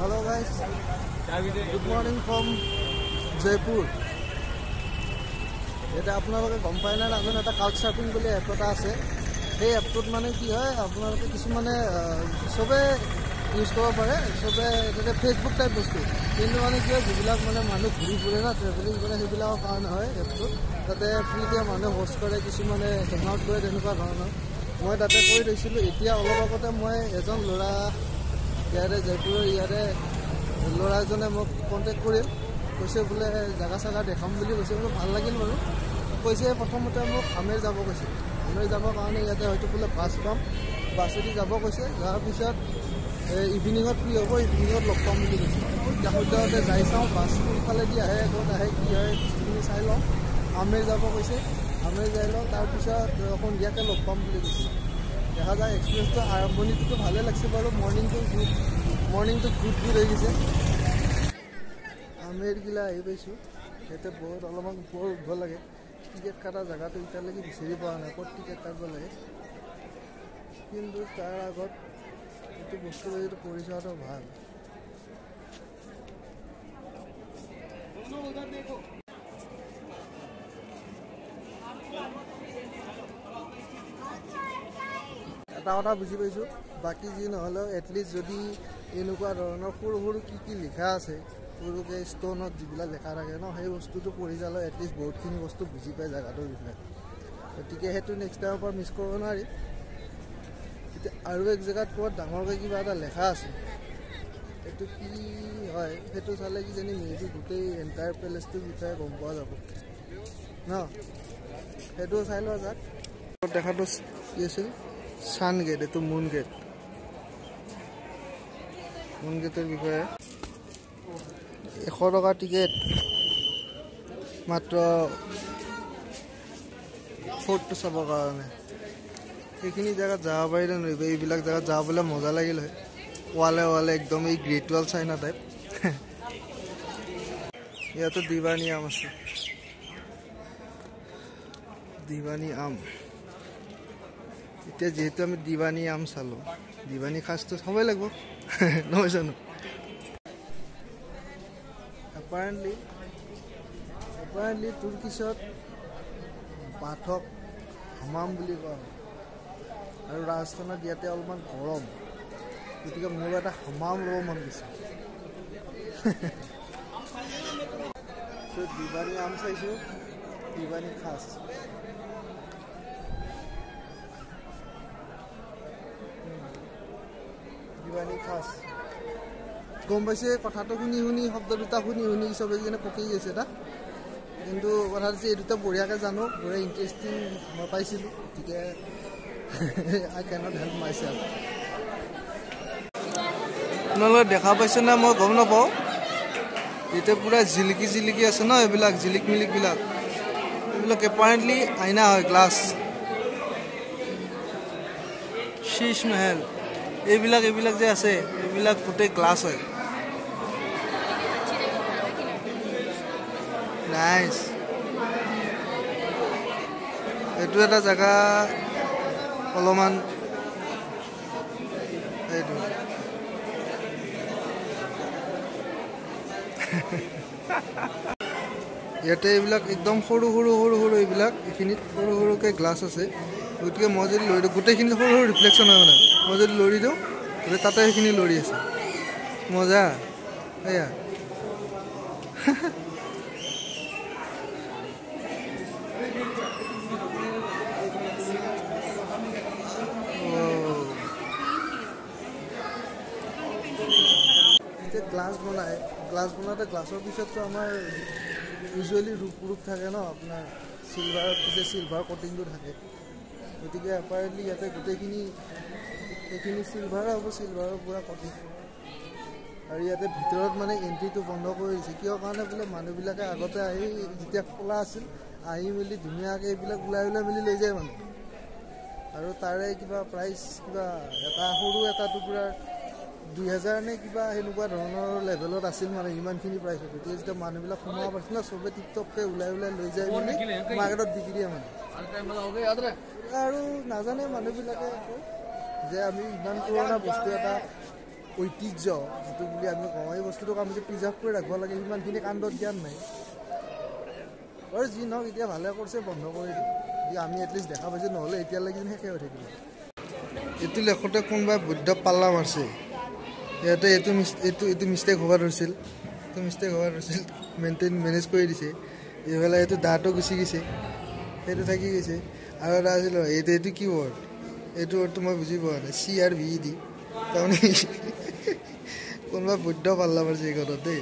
Hello guys, good morning from Jaipur. এটা আপোনালোকে গম পায় না নাজানো এটা কাউচ সাৰ্ফিং বুলি এপ এটা আছে। সেই এপটোত মানে কি হয় আপোনালোকে কিছুমানে সবে ইউজ কৰিব পাৰে, সবে এটা ফেচবুক টাইপ বস্তু, কিন্তু মানে কি হয় যিবিলাক মানে মানুহ ঘূৰি ফুৰে না ট্ৰেভেলিং কৰে সেইবিলাকৰ কাৰণে হয় এপটোত। তাতে ফ্ৰীতে মানুহে হোষ্ট কৰে, কিছুমানে হেং আউট কৰে, তেনেকুৱা ধৰণৰ। মই তাতে কৰি থৈছিলোঁ। এতিয়া অলপ আগতে মই এজন ল'ৰা ইয়াৰে জয়পুৰৰ ইয়াৰে ল'ৰা এজনে মোক কণ্টেক্ট কৰিল, কৈছে বোলে জাগা চাগা দেখাম বুলি কৈছে। বোলে ভাল লাগিল বাৰু। কৈছে প্ৰথমতে মোক আমেৰ যাব কৈছে, আমেৰ যাবৰ কাৰণে ইয়াতে হয়তো বোলে বাছ পাম, বাছেদি যাব কৈছে। যোৱাৰ পিছত ইভিনিঙত ফ্ৰী হ'ব, ইভিনিঙত লগ পাম বুলি কৈছে। সদ্যহতে যাই চাওঁ বাছ কোনফালেদি আহে, ক'ত আহে, কি হয় সেইখিনি চাই লওঁ। আমেৰ যাব কৈছে, আমেৰ যাই লওঁ, তাৰপিছত সন্ধিয়াকৈ লগ পাম বুলি কৈছে। দেখা যায় এক্সপিৰিয়েঞ্চটো আৰম্ভণিটোতো ভালেই লাগিছে বাৰু। মৰ্ণিংটো গুড হৈ গৈছে। আমেৰগিলা আহি পাইছোঁ। ইয়াতে বহুত অলপমান ওপৰ উঠিব লাগে। টিকেট কটা জেগাটো এতিয়ালৈকে বিচাৰি পোৱা নাই, ক'ত টিকেট কাটিব লাগে। কিন্তু তাৰ আগত এইটো বস্তু যদি কৰি চোৱাটো ভাল। এটা কথা বুজি পাইছোঁ, বাকী যি নহ'লেও এটলিষ্ট যদি এনেকুৱা ধৰণৰ সৰু সৰু কি লিখা আছে, সৰুকৈ ষ্ট'নত যিবিলাক লেখা থাকে ন, সেই বস্তুটো পঢ়ি চালেও এটলিষ্ট বহুতখিনি বস্তু বুজি পায় জেগাটোৰ বিষয়ে। গতিকে সেইটো নেক্সট টাইমৰ পৰা মিছ কৰিব নোৱাৰি। এতিয়া আৰু এক জেগাত ক'ৰবাত ডাঙৰকৈ কিবা এটা লেখা আছে, সেইটো কি হয় সেইটো চালে কিজানি মেবি গোটেই এণ্টায়াৰ পেলেচটোৰ বিষয়ে গম পোৱা যাব ন। সেইটো চাই লোৱা যাক। দেখাটো কি আছিল, ছান গেট, এইটো মুন গেট। মুন গেটৰ বিষয়ে 100 টকা টিকেট, মাত্ৰ ফৰ্টটো চাবৰ কাৰণে। সেইখিনি জেগাত যাব পাৰিলে নোৱাৰিব, এইবিলাক জেগাত যাবলৈ মজা লাগিল হয়। ৱালে একদম এই গ্ৰেট ৱাল চাইনা টাইপ। ইয়াতো দিৱানী আম আছে, দিৱানী আম। এতিয়া যিহেতু আমি দিৱানী আম চালোঁ, দিৱানী সাজটো চাবই লাগিব নহয় জানো। এপাৰেণ্টলি তুৰ্কিছত বাথক হামাম বুলি কোৱা হয়, আৰু ৰাজস্থানত ইয়াতে অলপমান গৰম, গতিকে মোৰ এটা হামাম ল'ব মন গৈছে। দিৱানী আম চাইছোঁ, দিৱানী সাজ। দিৱানী সাজ গম পাইছে। কথাটো শুনি শব্দ দুটা শুনি চবে কিনে পকি গৈছে এটা, কিন্তু কথাটো যে এই দুটা বঢ়িয়াকৈ জানো, বঢ়িয়া ইণ্টাৰেষ্টিং মই পাইছিলোঁ। গতিকে আই কেনট হেল্প মাই চেল্ফ। আপোনালোকে দেখা পাইছে না মই গম নাপাওঁ। এতিয়া পূৰা জিলিকি আছে ন, এইবিলাক জিলিক মিলিকবিলাক, এইবিলাক এপাৰেণ্টলি আইনা হয়, গ্লাছ। শীশ মহল এইবিলাক যে আছে, এইবিলাক গোটেই গ্লাছ হয়। নাইচ। এইটো এটা জেগা অলপমান এইটো ইয়াতে এইবিলাক একদম সৰু এইবিলাক, এইখিনিত সৰুকৈ গ্লাছ আছে। গতিকে মই যদি লৰি দিওঁ, গোটেইখিনি সৰু ৰিফ্লেকশ্যন হয় মানে। মই যদি লৰি দিওঁ তাতে সেইখিনি লৰি আছে, মজা। এয়া গ্লাছ বনাওঁতে গ্লাছৰ পিছততো আমাৰ ইউজুৱেলি ৰূপ থাকে ন, আপোনাৰ চিলভাৰৰ পিছত চিলভাৰ কটিংটো থাকে। গতিকে এপাৰেণ্টলি ইয়াতে গোটেইখিনি এইখিনি চিলভাৰে হ'ব, চিলভাৰৰ পূৰা কটিং। আৰু ইয়াতে ভিতৰত মানে এণ্ট্ৰিটো বন্ধ কৰি দিছে, কিয় কাৰণে বোলে মানুহবিলাকে আগতে আহি যেতিয়া খোলা আছিল, আহি মেলি ধুনীয়াকৈ এইবিলাক ওলাই মেলি লৈ যায় মানুহ। আৰু তাৰে কিবা প্ৰাইচ কিবা এটা সৰু এটা টুকুৰা 2000 নে কিবা সেনেকুৱা ধৰণৰ লেভেলত আছিল মানে, ইমানখিনি প্ৰাইচ। গতিকে যেতিয়া মানুহবিলাক সোমাব পাৰিছিল না, চবে টিপটপকৈ ওলাই লৈ যায় মানে মাৰ্কেটত বিক্ৰী দিয়ে মানে। আৰু নাজানে মানুহবিলাকে যে আমি ইমান পুৰণা বস্তু এটা ঐতিহ্য যিটো বুলি আমি কওঁ এই বস্তুটোক আমি যে প্ৰিজাৰ্ভ কৰি ৰাখিব লাগে সিমানখিনি কাণ্ডত জ্ঞান নাই আৰু যি নহওক এতিয়া ভালে কৰিছে বন্ধ কৰি দি আমি এটলিষ্ট দেখা পাইছোঁ নহ'লে এতিয়ালৈকে শেষে হৈ থাকিব এইটো লেখোঁতে কোনোবাই বৈধ পাল্লা মাৰছে ইয়াতে এইটো মিষ্টেক হ'ব ধৰিছিল মেনেজ কৰি দিছে এইফালে এইটো দাঁতো গুচি গৈছে সেইটো থাকি গৈছে আৰু এটা আছিল এইটো কি ৱৰ্ড এইটো ৱৰ্ডটো মই বুজি পোৱা নাই CRVED তাৰমানে কোনোবাই বৈধ পাল্লা মাৰিছে এই ঘৰত দেই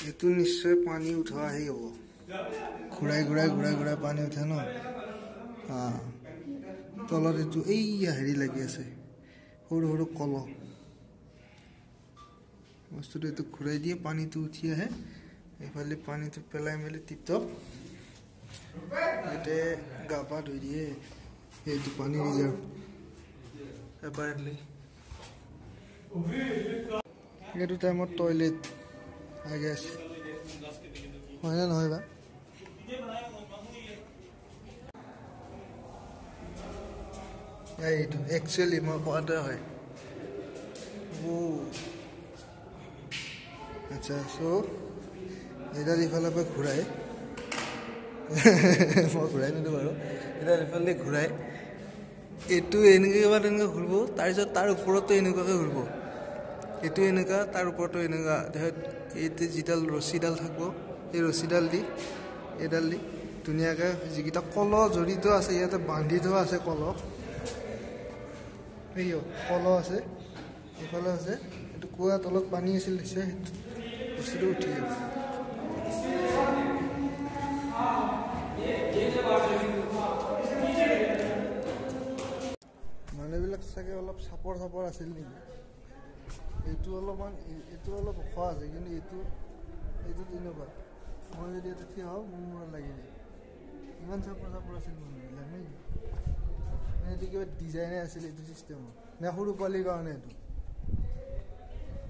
এইটো নিশ্চয় পানী উঠোৱা হেৰি হ'ব ঘূৰাই পানী উঠে ন তলত এইটো এই হেৰি লাগি আছে সৰু কল বস্তুটো এইটো ঘূৰাই দিয়ে পানীটো উঠি আহে এইফালে পানীটো পেলাই মেলি টিপটপ ইয়াতে গা পা ধুই দিয়ে এইটো পানী ৰিজাৰ্ভ এপাৰেণ্টলি এইটো টাইমত টয়লেট I guess. হয় না নহয় বা এইটো একচুয়ালি মই কোৱাটো হয় আচ্ছা সো এডাল ইফালৰ পৰা ঘূৰাই মই ঘূৰাই নিদিওঁ বাৰু এডাল ইফালে ঘূৰাই এইটো এনেকৈ এবাৰ তেনেকৈ ঘূৰিব তাৰপিছত তাৰ ওপৰতো এনেকুৱাকৈ ঘূৰিব এইটো এনেকুৱা তাৰ ওপৰতো এনেকুৱা এইটো যিডাল ৰছীডাল থাকিব এই ৰছীডাল দি এইডাল দি ধুনীয়াকৈ যিকেইটা কল জড়িত আছে ইয়াতে বান্ধি থোৱা আছে কল আছে এইফালে আছে এইটো কুঁৱা তলত পানী আছিল দিছে বস্তুটো উঠি যাব মানুহবিলাক চাগে অলপ চাপৰ আছিল নেকি এইটো অলপ ওখ আছে কিন্তু এইটো তেনেকুৱা মই যদি এটা থিয় হওঁ মোৰ মূৰত লাগি যায় ইমান চাপৰ আছিল মানুহবিলাক নে এইটো কিবা ডিজাইনে আছিল এইটো চিষ্টেমত নে সৰু পোৱালিৰ কাৰণে এইটো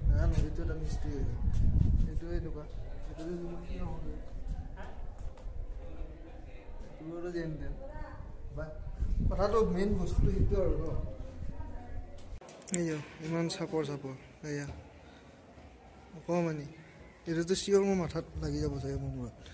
নাজানো এইটো এটা মিস্ত্ৰী হৈছে এইটো এনেকুৱা এইটো যেন তেন বা কথাটো মেইন বস্তুটো সেইটো আৰু ন ইমান চাপৰ এয়া অকণমানি এইটোতো চিঞৰ মোৰ মাথাত লাগি যাব চাগে মোৰ মূৰত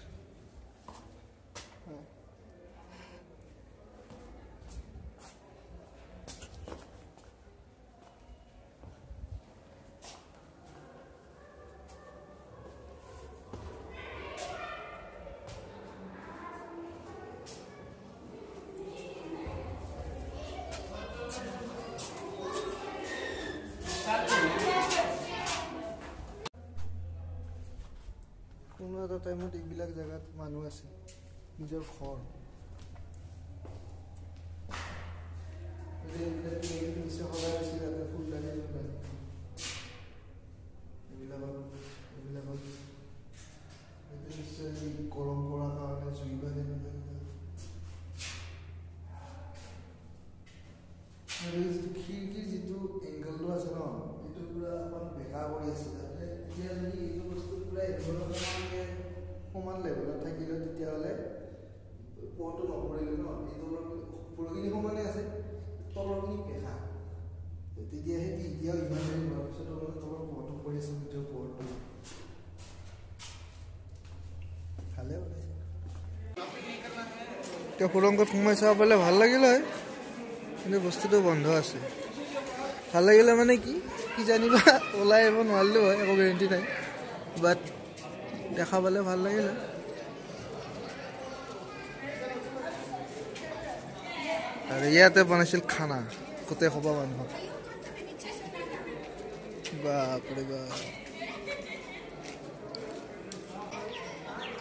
কোনো এটা টাইমত এইবিলাক জেগাত মানুহ আছে নিজৰ ঘৰ ফুলদানি এইবিলাকত নিশ্চয় গৰম কৰাৰ কাৰণে জুই বা খিৰিকীৰ যিটো এংগলটো আছে ন এইটো পুৰা অকণ বেকা কৰি আছে এতিয়া যদি এইটো বস্তু পুৰা সমান লেভেলত থাকিলে তেতিয়াহ'লে পোহৰটো নপৰিলে ন এই তলৰ ওপৰখিনি সমানে আছে তলৰখিনি বেকা তেতিয়াহে এতিয়াও ইমান দেৰি হোৱাৰ পিছতো মানে তলৰ পোহৰটো পৰি আছে গোটেই পোহৰটো ভালে বনাইছে এতিয়া সুৰংগত সোমাই চাব পাৰিলে ভাল লাগিল হয় কিন্তু বস্তুটো বন্ধ আছে ভাল লাগিলে মানে কি জানিবা ওলাই আহিব নোৱাৰিলোঁ হয় একো গেৰেণ্টি নাই বাট দেখা পালে ভাল লাগিলে আৰু ইয়াতে বনাইছিল খানা গোটেই সভা মানুহক বাপৰে বাপ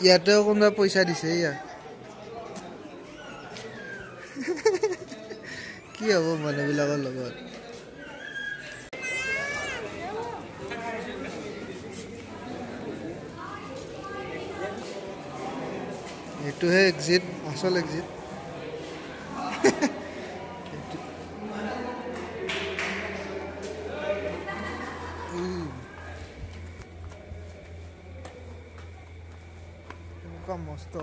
ইয়াতেও কোনোবাই পইচা দিছে ইয়াত কি হ'ব মানুহবিলাকৰ লগত এইটোহে এক্সিট আচল এক্সিট পুৰা মস্ত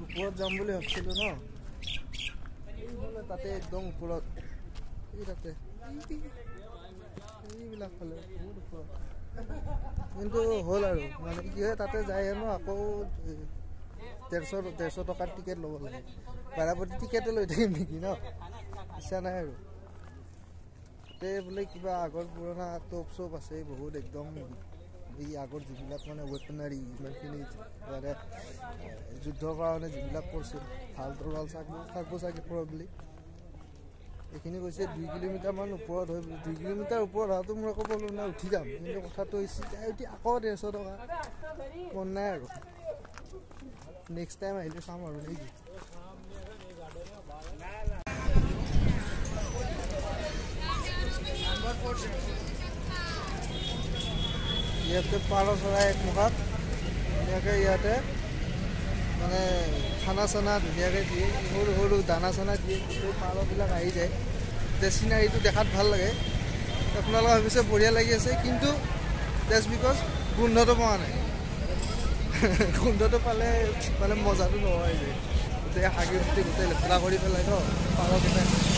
ওপৰত যাম বুলি ভাবিছিলোঁ ন তাতে একদম ওপৰত এই তাতে এইবিলাক ফালে বহুত ওপৰত কিন্তু হ'ল আৰু মানে কি হয় তাতে যায় ন আকৌ 150 টকাৰ টিকেট ল'ব লাগে বাৰাপতি টিকেটে লৈ থাকিম নেকি ন ইচ্ছা নাই আৰু তাতে বোলে কিবা আগৰ পুৰণা টপ চপ আছে বহুত একদম এই আগৰ যিবিলাক মানে ৱেপনাৰী ইমানখিনি মানে যুদ্ধৰ কাৰণে যিবিলাক কৰিছিল ভাল তৰোৱাল থাকিব চাগে প্ৰবলি এইখিনি কৈছে 2 কিলোমিটাৰমান ওপৰত হৈ 2 কিলোমিটাৰ ওপৰত হোৱাটো মই আকৌ ক'লোঁ না উঠি যাম কিন্তু কথাটো হৈছে এতিয়া আকৌ 150 টকা মন নাই আৰু নেক্সট টাইম আহিলে চাম আৰু নেকি ইয়াতে পাৰ চৰাই একমুখাত ধুনীয়াকৈ ইয়াতে মানে খানা চানা ধুনীয়াকৈ দিয়ে সৰু সৰু দানা চানা দিয়ে গোটেই পাৰবিলাক আহি যায় এতিয়া চিনাৰীটো দেখাত ভাল লাগে আপোনালোকে ভাবিছে বঢ়িয়া লাগি আছে কিন্তু জাষ্ট বিকজ গোন্ধটো পোৱা নাই গোন্ধটো পালে মানে মজাটো নহয় যে গোটেই হাগি মুটি গোটেই লেতেৰা কৰি পেলাই ন পাৰকেইটাই